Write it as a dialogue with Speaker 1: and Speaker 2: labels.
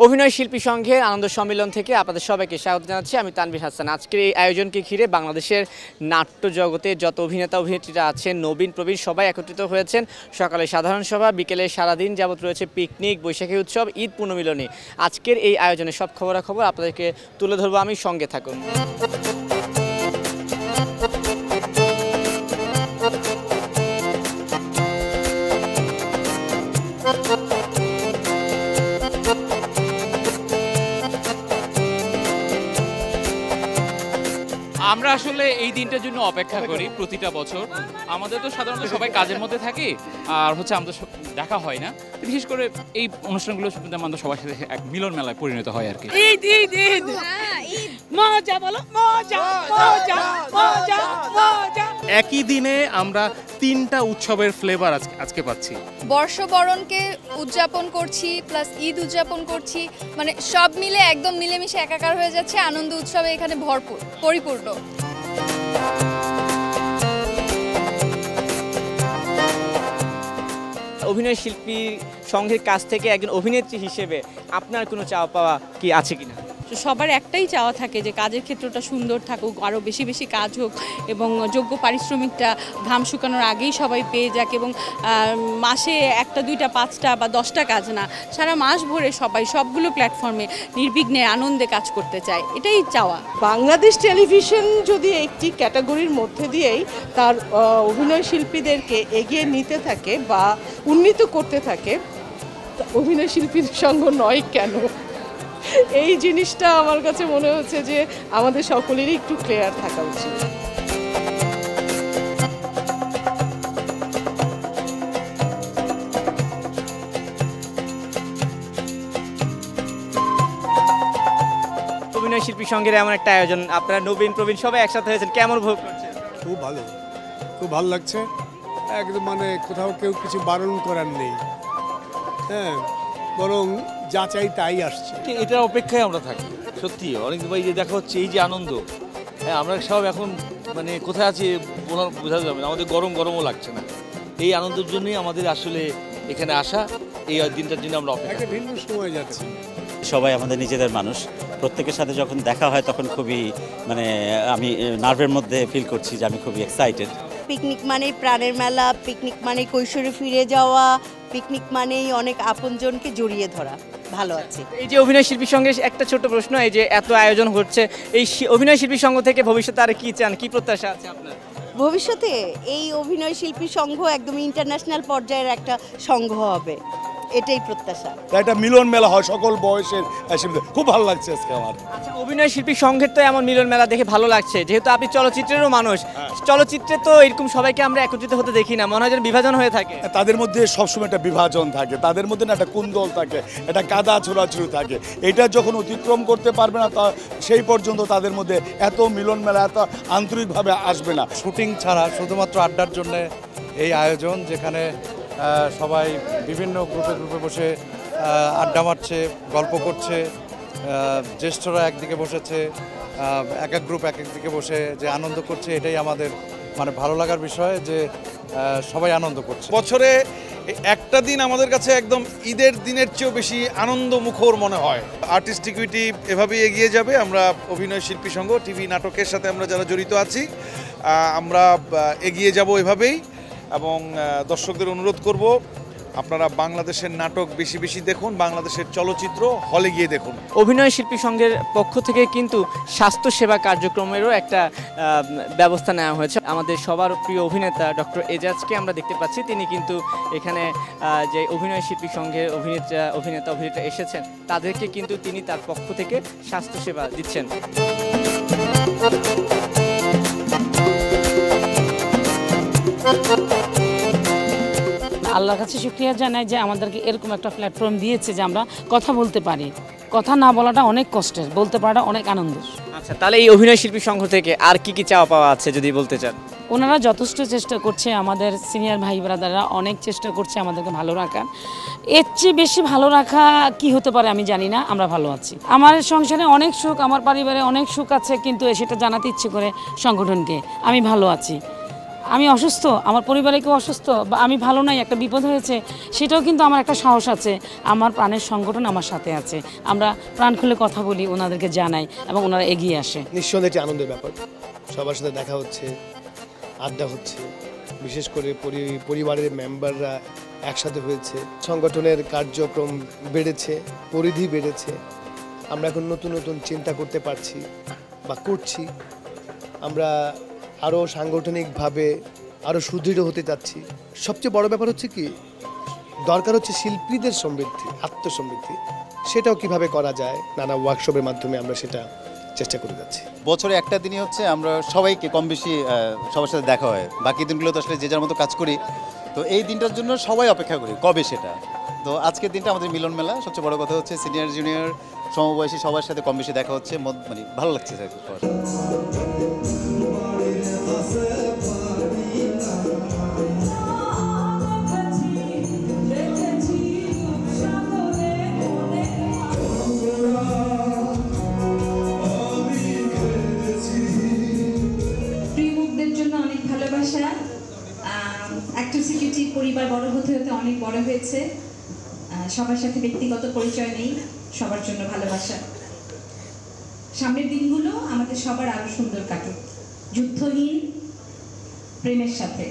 Speaker 1: অভিনয় শিল্পী সংঘের আনন্দ সম্মেলন থেকে আপনাদের সবাইকে স্বাগত জানাচ্ছি। আমি তানভীর হাসান। আজকের এই আয়োজনকে ঘিরে বাংলাদেশের নাট্য জগতে যত অভিনেতা অভিনেত্রীরা আছেন, নবীন প্রবীণ সবাই একত্রিত হয়েছেন। সকালে সাধারণ সভা, বিকেলে সারাদিন যাবত রয়েছে পিকনিক, বৈশাখী উৎসব, ঈদ পুনর্মিলনী। আজকের এই আয়োজনে সব খবরাখবর আপনাদেরকে তুলে ধরবো আমি, সঙ্গে থাকুন।
Speaker 2: আমরা আসলে এই দিনটার জন্য অপেক্ষা করি প্রতিটা বছর। আমাদের তো সাধারণত সবাই কাজের মধ্যে থাকি, আর আমাদের দেখা হয় না। বিশেষ করে এই অনুষ্ঠানগুলো আমাদের সবার সাথে এক মিলন মেলায় পরিণত হয় আর কি।
Speaker 3: ঈদ ঈদ ঈদ মজা বলো, মজা মজা মজা মজা।
Speaker 4: একই দিনে আমরা তিনটা উৎসবের ফ্লেভার আজকে পাচ্ছি।
Speaker 5: বর্ষবরণকে উদযাপন করছি, প্লাস ঈদ উদযাপন করছি, মানে সব মিলে একদম মিলেমিশে একাকার হয়ে যাচ্ছে। আনন্দ উৎসবে এখানে ভরপুর, পরিপূর্ণ।
Speaker 1: অভিনয় শিল্পী সংঘের কাছ থেকে একজন অভিনেত্রী হিসেবে আপনার কোনো চাওয়া পাওয়া কি আছে কিনা?
Speaker 3: সবার একটাই চাওয়া থাকে যে কাজের ক্ষেত্রটা সুন্দর থাকুক, আরও বেশি বেশি কাজ হোক এবং যোগ্য পারিশ্রমিকটা ঘাম শুকানোর আগেই সবাই পেয়ে যাক, এবং মাসে একটা দুইটা পাঁচটা বা 10টা কাজ না, সারা মাস ভরে সবাই সবগুলো প্ল্যাটফর্মে নির্বিঘ্নে আনন্দে কাজ করতে চায়, এটাই চাওয়া।
Speaker 6: বাংলাদেশ টেলিভিশন যদি একটি ক্যাটাগরির মধ্যে দিয়েই তার অভিনয় শিল্পীদেরকে এগিয়ে নিতে থাকে বা উন্নীত করতে থাকে, অভিনয় শিল্পীর সঙ্গ নয় কেন? এই জিনিসটা আমার কাছে মনে হচ্ছে যে আমাদের সকলেরই একটু ক্লিয়ার থাকা উচিত।
Speaker 1: অভিনয় শিল্পী সংঘের এমন একটা আয়োজন, আপনারা নবীন প্রবীণ সবাই একসাথে হয়েছেন, কেমন উপভোগ করছেন?
Speaker 7: খুব ভালো, খুব ভালো লাগছে। একদম মানে কোথাও কেউ কিছু বারণ করার নেই, হ্যাঁ, বরং যা চাই তাই আসছে।
Speaker 8: এটার অপেক্ষায় আমরা থাকি সত্যি। অনেক ভাই যে দেখা হচ্ছে, এই যে আনন্দ, হ্যাঁ, আমরা সব এখন মানে কোথায় আছি বোঝা যাবে না, আমাদের গরমও লাগছে না। এই আনন্দের জন্যই আমাদের আসলে এখানে আসা, এই দিনটার জন্য আমরা অপেক্ষা।
Speaker 7: একটা ভিন্ন সময় যাচ্ছে।
Speaker 9: সবাই আমাদের নিজেদের মানুষ, প্রত্যেকের সাথে যখন দেখা হয় তখন খুবই মানে আমি নার্ভের মধ্যে ফিল করছি যে আমি খুবই এক্সাইটেড।
Speaker 10: পিকনিক মানেই প্রাণের মেলা, পিকনিক মানেই কৈশোরে ফিরে যাওয়া, পিকনিক মানেই অনেক আপনজনকে জড়িয়ে ধরা। ভালো আছে।
Speaker 1: এই যে অভিনয় শিল্পী সংঘের একটা ছোট প্রশ্ন, এই যে এত আয়োজন হচ্ছে, এই অভিনয় শিল্পী সংঘ থেকে ভবিষ্যতে আর কি চান, কি প্রত্যাশা আছে আপনার?
Speaker 10: ভবিষ্যতে এই অভিনয় শিল্পী সংঘ একদম ইন্টারন্যাশনাল পর্যায়ের একটা সংঘ হবে, এটাই প্রত্যাশা।
Speaker 11: একটা মিলন মেলা হয় সকল বয়সের, খুব ভালো লাগছে আজকে আমার।
Speaker 1: আচ্ছা, অভিনয় শিল্পী সংঘের তো এমন মিলন মেলা দেখে ভালো লাগছে, যেহেতু আপনি চলচ্চিত্রেরও মানুষ। চলচ্চিত্রে তো এরকম সবাইকে আমরা একত্রিত হতে দেখি না, মনে হয় যেন বিভাজন হয়ে থাকে।
Speaker 11: তাদের মধ্যে সবসময় একটা বিভাজন থাকে, তাদের মধ্যে না একটা কুন্দল থাকে, একটা কাদা ছোড়াছুড়ি থাকে। এটা যখন অতিক্রম করতে পারবে না, তা সেই পর্যন্ত তাদের মধ্যে এত মিলন মেলা এত আন্তরিকভাবে আসবে না।
Speaker 12: শুটিং ছাড়া শুধুমাত্র আড্ডার জন্য এই আয়োজন, যেখানে সবাই বিভিন্ন গ্রুপে বসে আড্ডা মারছে, গল্প করছে। জ্যেষ্ঠরা একদিকে বসেছে, এক এক গ্রুপ এক এক দিকে বসে যে আনন্দ করছে, এটাই আমাদের মানে ভালো লাগার বিষয় যে সবাই আনন্দ করছে।
Speaker 13: বছরে একটা দিন আমাদের কাছে একদম ঈদের দিনের চেয়েও বেশি আনন্দ মুখর মনে হয়। আর্টিস্টিকুইটি এভাবেই এগিয়ে যাবে। আমরা অভিনয় শিল্পী সংঘ, টিভি নাটকের সাথে আমরা যারা জড়িত আছি, আমরা এগিয়ে যাব এভাবেই। এবং দর্শকদের অনুরোধ করব, আপনারা বাংলাদেশের নাটক বেশি বেশি দেখুন, বাংলাদেশের চলচ্চিত্র হলে গিয়ে দেখুন।
Speaker 1: অভিনয় শিল্পী সংঘের পক্ষ থেকে কিন্তু স্বাস্থ্যসেবা কার্যক্রমেরও একটা ব্যবস্থা নেওয়া হয়েছে। আমাদের সবার প্রিয় অভিনেতা ডক্টর এজাজকে আমরা দেখতে পাচ্ছি, তিনি কিন্তু এখানে যে অভিনয় শিল্পী সংঘের অভিনেতা এসেছেন, তাদেরকে কিন্তু তিনি তার পক্ষ থেকে স্বাস্থ্যসেবা দিচ্ছেন।
Speaker 3: আল্লাহর কাছে শুকরিয়া জানাই যে আমাদেরকে এরকম একটা প্ল্যাটফর্ম দিয়েছে যে আমরা কথা বলতে পারি। কথা না বলাটা অনেক কষ্টের, বলতে পারাটা অনেক আনন্দের।
Speaker 1: আচ্ছা, তাহলে এই অভিনয় শিল্পী সংঘ থেকে আর কি কি চাওয়া পাওয়া আছে যদি বলতে চান?
Speaker 3: ওনারা যথেষ্ট চেষ্টা করছে, আমাদের সিনিয়র ভাই ব্রাদাররা অনেক চেষ্টা করছে আমাদেরকে ভালো রাখার। এর চেয়ে বেশি ভালো রাখা কি হতে পারে আমি জানি না। আমরা ভালো আছি, আমার সংসারে অনেক সুখ, আমার পরিবারে অনেক সুখ আছে, কিন্তু সেটা জানাতে ইচ্ছে করে সংগঠনকে আমি ভালো আছি।
Speaker 14: আমি অসুস্থ, আমার পরিবারে কেউ অসুস্থ বা আমি ভালো নাই, একটা বিপদ হয়েছে, সেটাও কিন্তু আমার একটা সাহস আছে। আমার প্রাণের সংগঠন আমার সাথে আছে, আমরা প্রাণ খুলে কথা বলি, ওনাদেরকে জানাই এবং ওনারা এগিয়ে আসে।
Speaker 15: নিঃসন্দেহে একটি আনন্দের ব্যাপার, সবার সাথে দেখা হচ্ছে, আড্ডা হচ্ছে, বিশেষ করে পরিবারের মেম্বাররা একসাথে হয়েছে, সংগঠনের কার্যক্রম বেড়েছে, পরিধি বেড়েছে, আমরা এখন নতুন নতুন চিন্তা করতে পারছি বা করছি, আমরা আরও সাংগঠনিকভাবে আরও সুদৃঢ় হতে যাচ্ছি। সবচেয়ে বড় ব্যাপার হচ্ছে কি, দরকার হচ্ছে শিল্পীদের সমৃদ্ধি, আত্মসমৃদ্ধি, সেটাও কিভাবে করা যায়, নানা ওয়ার্কশপের মাধ্যমে আমরা সেটা চেষ্টা করে যাচ্ছি।
Speaker 16: বছরে একটা দিনই হচ্ছে আমরা সবাইকে কম বেশি সবার সাথে দেখা হয়, বাকি দিনগুলো তো আসলে যে যার মতো কাজ করি। তো এই দিনটার জন্য সবাই অপেক্ষা করি কবে সেটা। তো আজকের দিনটা আমাদের মিলন মেলা, সবচেয়ে বড় কথা হচ্ছে সিনিয়র জুনিয়র সমবয়সী সবার সাথে কম বেশি দেখা হচ্ছে, মানে ভালো লাগছে স্যার।
Speaker 17: অ্যাক্ট্রেসিটি পরিবার বড় হতে হতে অনেক বড় হয়েছে, সবার সাথে ব্যক্তিগত পরিচয় নেই, সবার জন্য ভালোবাসা। সামনের দিনগুলো আমাদের সবার আরো সুন্দর কাটুক, যুদ্ধহীন প্রেমের সাথে।